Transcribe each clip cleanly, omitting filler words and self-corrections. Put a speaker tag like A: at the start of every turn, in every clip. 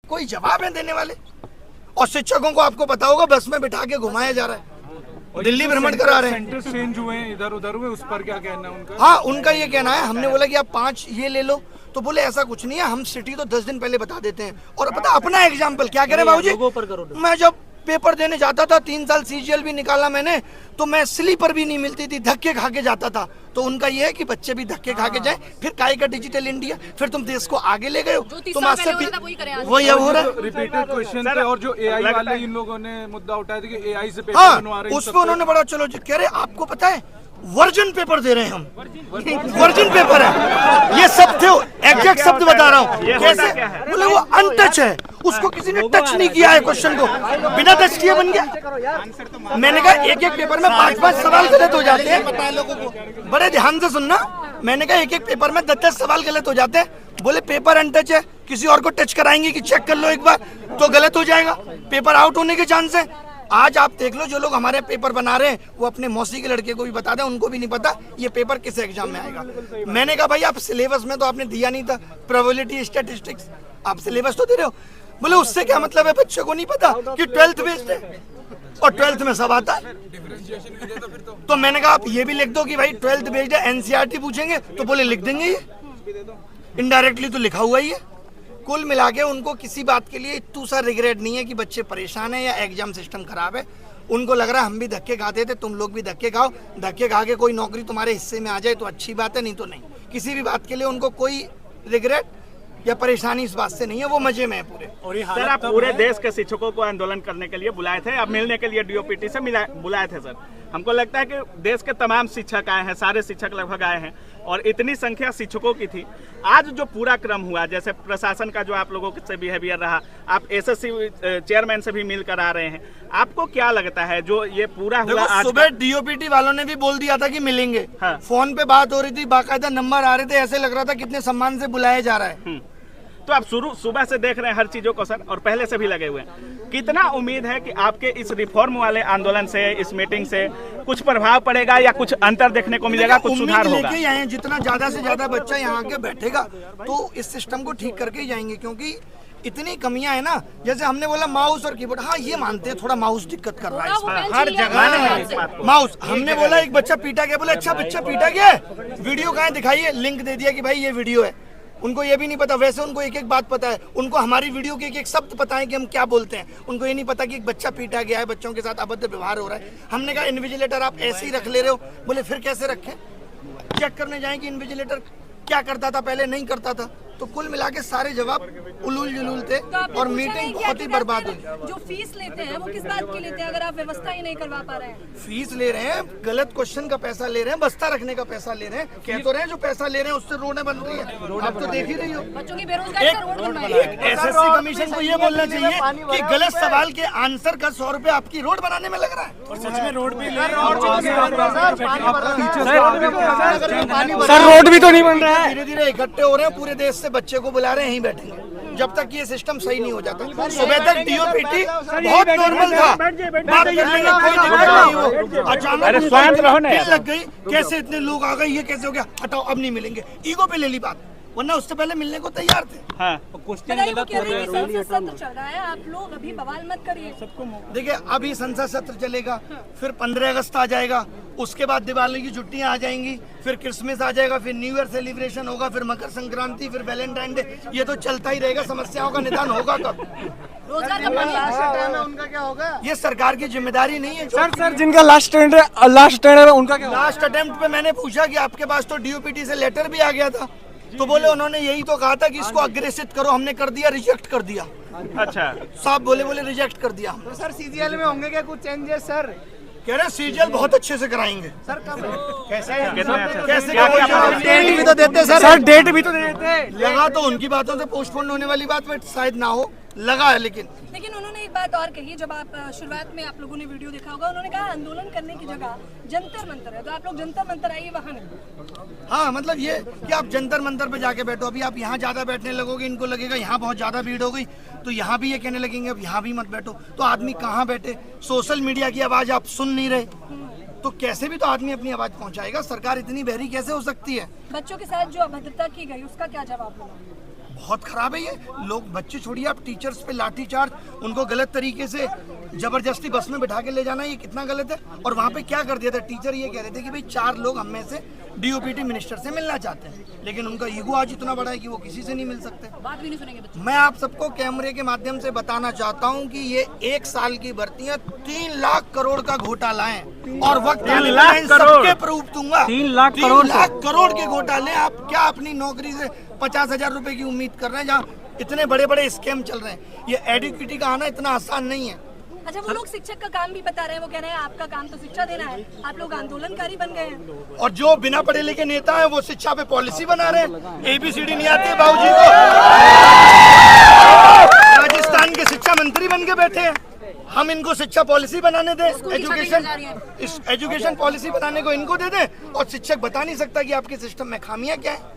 A: कोई जवाब है देने वाले? और शिक्षकों को आपको पता होगा बस में बिठा के घुमाया जा रहा है, दिल्ली भ्रमण करा रहे हैं।
B: सेंटर चेंज हुए इधर उधर हुए, उस पर क्या कहना है उनका?
A: हाँ, उनका ये कहना है, हमने बोला कि आप 5 ये ले लो, तो बोले ऐसा कुछ नहीं है, हम सिटी तो 10 दिन पहले बता देते हैं। और पता अपना एग्जाम्पल क्या कह रहे बाबूजी, मैं जब पेपर देने जाता था 3 साल सीजीएल भी निकाला मैंने, तो मैं स्लीपर भी नहीं मिलती थी, धक्के खा के जाता था। तो उनका ये है कि बच्चे भी धक्के खा के जाएं, फिर काय का डिजिटल इंडिया, फिर तुम देश को आगे ले गए हो, तुम आज से वही अब हो रहा है।
B: रिपीटेड क्वेश्चन पे और जो एआई वाले इन लोगों ने मुद्दा उठाया था कि एआई से पेपर बनवा रहे हैं,
A: उस पर उन्होंने बड़ा चलो कह रहे आपको पता है वर्जन पेपर दे रहे हैं हम, वर्जन पेपर है ये सब थे, एग्जैक्ट शब्द बता रहा हूँ कैसे, बोले वो अनटच है, उसको किसी ने टच नहीं किया है, क्वेश्चन को बिना टच किए बन गया। मैंने कहा एक एक पेपर में 5-5 सवाल गलत हो जाते हैं, बड़े ध्यान से सुनना, मैंने कहा एक एक पेपर में 10-10 सवाल गलत हो जाते हैं। बोले पेपर अनटच है, किसी और को टच कराएंगे कि चेक कर लो एक बार तो गलत हो जाएगा, पेपर आउट होने के चांस है। आज आप देख लो जो लोग हमारे पेपर बना रहे हैं वो अपने मौसी के लड़के को भी बता दें, उनको भी नहीं पता ये पेपर किस एग्जाम में आएगा। मैंने कहा भाई आप सिलेबस में तो आपने दिया नहीं था, प्रोबेबिलिटी स्टैटिस्टिक्स आप सिलेबस तो दे रहे हो। बोले उससे क्या मतलब है, बच्चे को नहीं पता कि 12th बेस्ड है और 12th में सब आता है। तो मैंने कहा आप ये भी लिख दो कि भाई 12th बेस्ड है, एनसीईआरटी पूछेंगे तो बोले लिख देंगे, ये इनडायरेक्टली तो लिखा हुआ ही है। कुल मिला के उनको किसी बात के लिए इतना सा रिग्रेट नहीं है कि बच्चे परेशान है या एग्जाम सिस्टम खराब है। उनको लग रहा है हम भी धक्के खाते थे, तुम लोग भी धक्के खाओ, धक्के खा के कोई नौकरी तुम्हारे हिस्से में आ जाए तो अच्छी बात है, नहीं तो नहीं। किसी भी बात के लिए उनको कोई रिग्रेट या परेशानी इस बात से नहीं है, वो मजे में है पूरे।
C: सर आप पूरे देश के शिक्षकों को आंदोलन करने के लिए बुलाए थे, आप मिलने के लिए डीओपीटी से बुलाए थे सर। हमको लगता है कि देश के तमाम शिक्षक आए हैं, सारे शिक्षक लगभग आए हैं और इतनी संख्या शिक्षकों की थी। आज जो पूरा क्रम हुआ, जैसे प्रशासन का जो आप लोगों से बिहेवियर रहा, आप एसएससी चेयरमैन से भी मिलकर आ रहे हैं, आपको क्या लगता है जो ये पूरा हुआ? आज
A: सुबह डीओपीटी वालों ने भी बोल दिया था कि मिलेंगे, हाँ। फोन पे बात हो रही थी, बाकायदा नंबर आ रहे थे, ऐसे लग रहा था कितने सम्मान से बुलाया जा रहा है।
C: तो आप सुबह से देख रहे हैं हर चीजों को सर, और पहले से भी लगे हुए हैं। कितना उम्मीद है कि आपके इस रिफॉर्म वाले आंदोलन से, इस मीटिंग से कुछ प्रभाव पड़ेगा या कुछ अंतर देखने को मिलेगा, कुछ सुधार होगा?
A: लेके आए, जितना ज्यादा से ज्यादा बच्चा यहाँ के बैठेगा तो इस सिस्टम को ठीक करके ही जाएंगे, क्योंकि इतनी कमियां है ना। जैसे हमने बोला माउस और कीबोर्ड, हाँ ये मानते हैं थोड़ा माउस दिक्कत कर रहा है इसमें,
C: हर जगह
A: माउस। हमने बोला एक बच्चा पीटा गया, बोले अच्छा बच्चा पीटा गया, वीडियो कहाँ दिखाइए, लिंक दे दिया कि भाई ये वीडियो है। उनको ये भी नहीं पता, वैसे उनको एक एक बात पता है, उनको हमारी वीडियो के एक एक शब्द पता है कि हम क्या बोलते हैं। उनको ये नहीं पता कि एक बच्चा पीटा गया है, बच्चों के साथ अभद्र व्यवहार हो रहा है। हमने कहा इन्विजिलेटर आप ऐसे ही रख ले रहे हो, बोले फिर कैसे रखें, चेक करने जाएं कि इन्विजिलेटर क्या करता था पहले, नहीं करता था। तो कुल मिला के सारे जवाब उलूल जुलूल थे और मीटिंग बहुत ही बर्बाद हुई।
D: जो फीस लेते हैं वो किस बात की लेते हैं अगर आप व्यवस्था ही नहीं करवा पा रहे हैं?
A: फीस ले रहे हैं, गलत क्वेश्चन का पैसा ले रहे हैं, बस्ता रखने का पैसा ले रहे हैं, कह तो रहे हैं जो पैसा ले रहे हैं उससे रोडें बन रही है, आप तो देख ही रही हो।
D: बच्चों की बेरोजगारी से रोड बनवाई।
A: एसएससी कमीशन को ये बोलना चाहिए कि गलत सवाल के आंसर का 100 रुपए आपकी रोड बनाने में लग रहा है।
B: और सच में रोड भी सर
A: रोड भी तो नहीं बन रहा है। धीरे धीरे इकट्ठे हो रहे हैं, पूरे देश से बच्चे को बुला रहे हैं, यहीं बैठेंगे जब तक ये सिस्टम सही नहीं हो जाता। सुबह तक डीओपीटी बहुत नॉर्मल था, बात कर लेंगे, कोई दिक्कत नहीं हो। अचानक लग गई, कैसे इतने लोग आ गए, ये कैसे हो गया, हटाओ अब नहीं मिलेंगे, ईगो पे ले ली बात, वरना उससे पहले मिलने को तैयार थे।
C: हाँ।
D: सत्र चल रहा है, आप लोग अभी बवाल मत करिए।
A: देखिए अभी संसद सत्र चलेगा, फिर 15 अगस्त आ जाएगा, उसके बाद दिवाली की छुट्टियां आ जाएंगी, फिर क्रिसमस आ जाएगा, फिर न्यू ईयर सेलिब्रेशन होगा, फिर मकर संक्रांति, फिर वैलेंटाइन डे, ये तो चलता ही रहेगा। समस्याओं का निदान होगा कब?
D: रोजगार का
A: उनका क्या होगा? ये सरकार की जिम्मेदारी नहीं है।
B: सर जिनका लास्ट स्टैंड है उनका क्या?
A: लास्ट अटेम्प्ट पे मैंने पूछा कि आपके पास तो डीओपीटी से लेटर भी आ गया था, तो बोले उन्होंने यही तो कहा था कि इसको अग्रेसित करो, हमने कर दिया, रिजेक्ट कर दिया।
C: अच्छा
A: साहब बोले रिजेक्ट कर दिया।
E: तो सर सीजीएल में होंगे क्या कुछ चेंजेस सर?
A: कह रहे सीजीएल बहुत अच्छे से कराएंगे
E: सर। कब
A: कैसे
E: डेट भी तो देते सर, डेट भी तो देते।
A: लगा तो उनकी बातों से पोस्टपोन होने वाली बात में शायद ना हो, लगा है। लेकिन
D: उन्होंने एक बात और कही, जब आप शुरुआत में आप लोगों ने वीडियो देखा होगा, उन्होंने कहा आंदोलन करने की जगह जंतर मंतर है, तो आप लोग जंतर मंतर आइए वहाँ नहीं।
A: हाँ मतलब ये कि आप जंतर मंतर पे जाके बैठो, अभी आप यहाँ ज्यादा बैठने लगोगे, इनको लगेगा यहाँ बहुत ज्यादा भीड़ हो गई, तो यहाँ भी ये कहने लगेंगे अब यहाँ भी मत बैठो, तो आदमी कहाँ बैठे? सोशल मीडिया की आवाज आप सुन नहीं रहे, तो कैसे भी तो आदमी अपनी आवाज पहुंचाएगा। सरकार इतनी बहरी कैसे हो सकती है?
D: बच्चों के साथ जो अभद्रता की गई उसका क्या जवाब होगा?
A: बहुत खराब है ये। लोग बच्चे छोड़िए, आप टीचर्स पे लाठीचार्ज, उनको गलत तरीके से जबरदस्ती बस में बिठा के ले जाना, ये कितना गलत है। और वहाँ पे क्या कर दिया था, टीचर ये कह रहे थे कि भाई 4 लोग हम में से डीओपीटी मिनिस्टर से मिलना चाहते हैं, लेकिन उनका ईगो आज इतना बड़ा है कि वो किसी से नहीं मिल सकते।
D: बात भी नहीं सुनेंगे बच्चे।
A: मैं आप सबको कैमरे के माध्यम से बताना चाहता हूं कि ये 1 साल की भर्तियां 3 लाख करोड़ का घोटाला है, और वक्त आने पर मैं इन सबके प्रूफ दूंगा।
E: 3 लाख
A: 3 लाख करोड़ के घोटाले। आप क्या अपनी नौकरी से 50,000 रुपए की उम्मीद कर रहे हैं, जहाँ इतने बड़े बड़े स्कैम चल रहे हैं। ये एडुकेटी का आना इतना आसान नहीं है।
D: अच्छा, वो लोग शिक्षक का काम भी बता रहे हैं, वो कह रहे हैं आपका काम तो शिक्षा देना है, आप लोग आंदोलनकारी बन गए हैं।
A: और जो बिना पढ़े लिखे नेता है वो शिक्षा पे पॉलिसी बना रहे हैं। ABCD नहीं आती है बाबूजी को, राजस्थान के शिक्षा मंत्री बन के बैठे हैं। हम इनको शिक्षा पॉलिसी बनाने दें, एजुकेशन पॉलिसी बनाने को इनको दे दें, और शिक्षक बता नहीं सकता कि आपके सिस्टम में खामियां क्या है।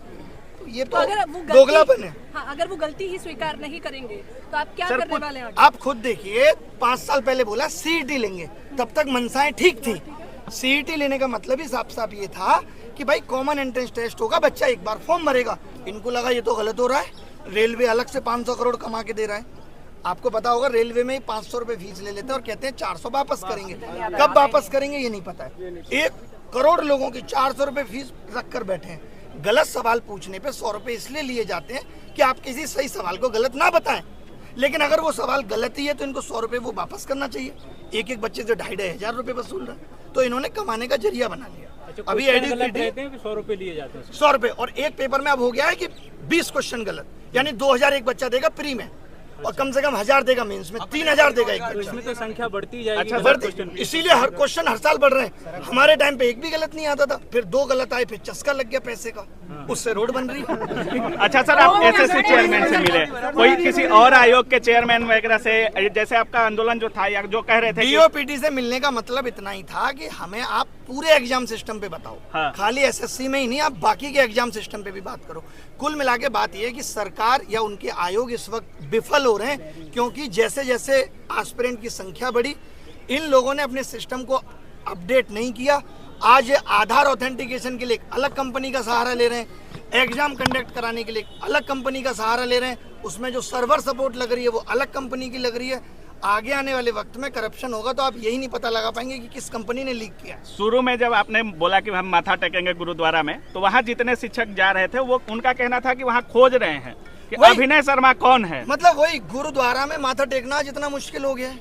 A: ये तो दोगलापन है।
D: हाँ, अगर वो गलती ही स्वीकार नहीं करेंगे तो आप क्या करने वाले हैं?
A: आप खुद देखिए, 5 साल पहले बोला CET लेंगे, तब तक मनसाएं ठीक थी। CET लेने का मतलब ही साफ साफ ये था कि भाई कॉमन एंट्रेंस टेस्ट होगा, बच्चा एक बार फॉर्म भरेगा। इनको लगा ये तो गलत हो रहा है। रेलवे अलग से 500 करोड़ कमा के दे रहा है। आपको पता होगा, रेलवे में 500 रुपए फीस ले लेते हैं और कहते हैं 400 वापस करेंगे। कब वापस करेंगे ये नहीं पता है। 1 करोड़ लोगों की 400 रुपए फीस रख कर बैठे हैं। गलत सवाल पूछने पे 100 रुपए इसलिए लिए जाते हैं कि आप किसी सही सवाल को गलत ना बताएं, लेकिन अगर वो सवाल गलत ही है तो इनको 100 रुपए वो वापस करना चाहिए। एक एक बच्चे से 2,500 रुपए वसूल रहे हैं, तो इन्होंने कमाने का जरिया बना लिया। अभी एडुकेटी
E: 100 रुपए लिए जाते हैं,
A: 100 रुपए, और एक पेपर में अब हो गया है कि 20 क्वेश्चन गलत, यानी 2,000 एक बच्चा देगा प्री में, और कम से कम 1,000 देगा मेंस में, 3,000 देगा एक बच्चा।
E: इसमें तो संख्या बढ़ती जाएगी।
A: अच्छा, इसीलिए हर क्वेश्चन हर साल बढ़ रहे हैं। हमारे टाइम पे एक भी गलत नहीं आता था, फिर 2 गलत आए, फिर चस्का लग गया पैसे का, उससे रोड बन रही है।
C: अच्छा सर, आप SSC चेयरमैन से मिले, कोई किसी और आयोग के चेयरमैन वगैरह से, जैसे आपका आंदोलन जो था या जो कह रहे थे
A: DOPT से मिलने का मतलब इतना ही था कि हमें आप पूरे एग्जाम सिस्टम पे बताओ।
C: हाँ।
A: खाली SSC में ही नहीं, आप बाकी के एग्जाम सिस्टम पे भी बात करो। कुल मिला के बात यह है कि सरकार या उनके आयोग इस वक्त विफल हो रहे हैं, क्योंकि जैसे जैसे एस्पिरेंट की संख्या बढ़ी, इन लोगों ने अपने सिस्टम को अपडेट नहीं किया। आज आधार ऑथेंटिकेशन के लिए एक अलग कंपनी का सहारा ले रहे हैं, एग्जाम कंडक्ट कराने के लिए एक अलग कंपनी का सहारा ले रहे हैं, उसमें जो सर्वर सपोर्ट लग रही है वो अलग कंपनी की लग रही है। आगे आने वाले वक्त में करप्शन होगा तो आप यही नहीं पता लगा पाएंगे कि किस कंपनी ने लीक किया।
C: शुरू में जब आपने बोला कि हम माथा टेकेंगे गुरुद्वारा में, तो वहाँ जितने शिक्षक जा रहे थे वो उनका कहना था कि वहाँ खोज रहे हैं कि अभिनय शर्मा कौन है।
A: मतलब वही गुरुद्वारा में माथा टेकना जितना मुश्किल हो गया है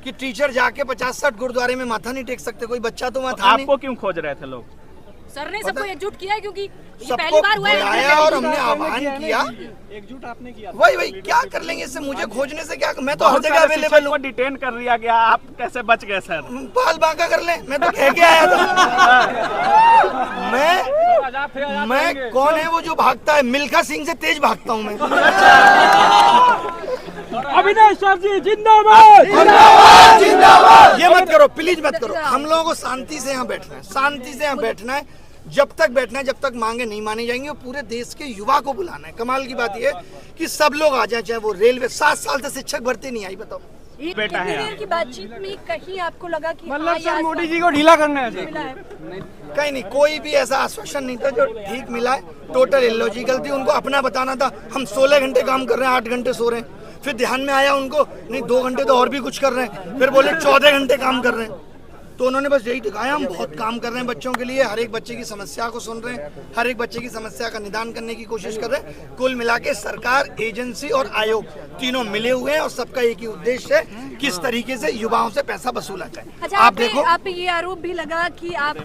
A: कि टीचर जाके 50-60 गुरुद्वारे में माथा नहीं टेक सकते, कोई बच्चा तो वहाँ था नहीं।
C: आपको क्यों खोज रहे थे लोग?
D: सर ने सबको एकजुट किया है, क्योंकि ये
A: सबको
D: पहली बार हुआ
A: बुलाया और हमने आह्वान किया।
E: एकजुट आपने किया।
A: वही क्या कर लेंगे इससे, मुझे खोजने से क्या, मैं तो हर जगह अवेलेबल हूँ।
C: डिटेन कर लिया गया, आप कैसे बच गए सर?
A: बाल बांका कर ले, मैं तो कह के आया था। मैं कौन है वो जो भागता है? मिल्खा सिंह से तेज भागता हूँ मैं।
E: अभिनय सर जी जिंदाबाद,
A: जिंदाबाद, जिंदाबाद। ये मत करो प्लीज, मत करो। हम लोगों को शांति से यहाँ बैठना है, शांति से यहाँ बैठना है। जब तक बैठना है, जब तक मांगे नहीं मानी जाएंगी। और पूरे देश के युवा को बुलाना है। कमाल की बात यह है कि सब लोग आ जाए, चाहे वो रेलवे। 7 साल से शिक्षक भर्ती नहीं आई, बताओ।
C: बेटा है
D: देर की बातचीत में कहीं आपको लगा कि
E: मतलब सर मोदी जी को ढीला करना है।
A: कहीं नहीं, कोई भी ऐसा आश्वासन नहीं था जो ठीक मिला है। टोटल इलॉजिकल थी। उनको अपना बताना था हम 16 घंटे काम कर रहे हैं, 8 घंटे सो रहे हैं। फिर ध्यान में आया उनको, नहीं 2 घंटे तो और भी कुछ कर रहे हैं। फिर बोले 14 घंटे काम कर रहे हैं। तो उन्होंने बस यही दिखाया, हम बहुत काम कर रहे हैं बच्चों के लिए। हर एक बच्चे की समस्या को सुन रहे हैं, हर एक बच्चे की समस्या का निदान करने की कोशिश कर रहे हैं। कुल मिला के सरकार, एजेंसी और आयोग तीनों मिले हुए हैं और सबका एक ही उद्देश्य है, किस तरीके से युवाओं से पैसा वसूला जाए।
D: अच्छा,
A: आप देखो,
D: आप पे ये आरोप भी लगा कि आप